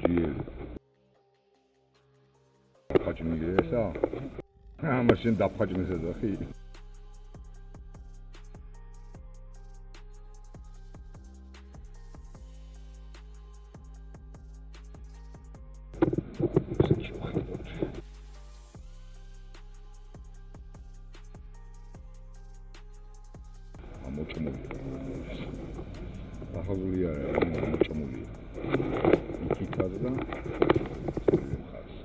ჯიელი. დაფხაჭმილი ესა? მაშინ დაფხაჭმის ეძახი? მოჭმული. ახალული არა, მოჭმული. იქითაც და ხარს.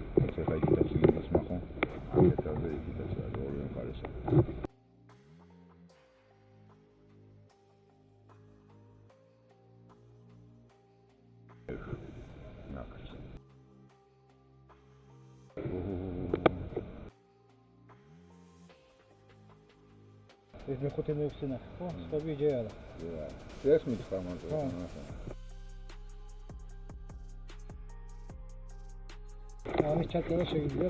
ეხლა იქითაც იმას მახო. აკეთაზე იქითაც არა, ორივე მხარესა. ნახე. ეს მეხუთე მეექვსე ნახე, ხო? სხვები ჯერ არა. ეს მითხრა მარტო. ამის ჩატარება შეიძლება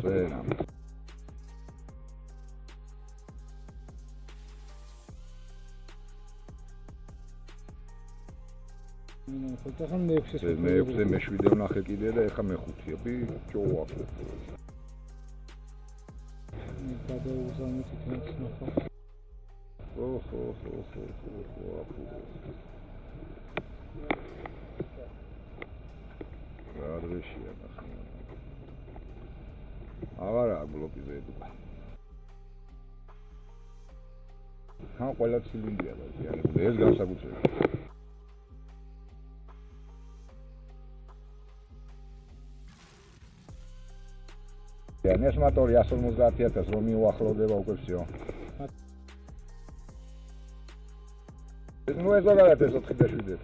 წერა. ხოთახან მეექვსე. მეექვსე მეშვიდე ვნახე კიდე და ეხა მეხუთეა. ბიჭო. გადაუზამეთ იქნებს ნახო. ოჰო. რადეშია ნახე. აღარა ბლოკიზე ედუკა. ხან ყველა ცილინდრია და ეს განსაკუთრებით. ეს მოტორი 150,000 რომ მიუახლოვდება უკვე всё. ნუ ეს არა ეს 4-7.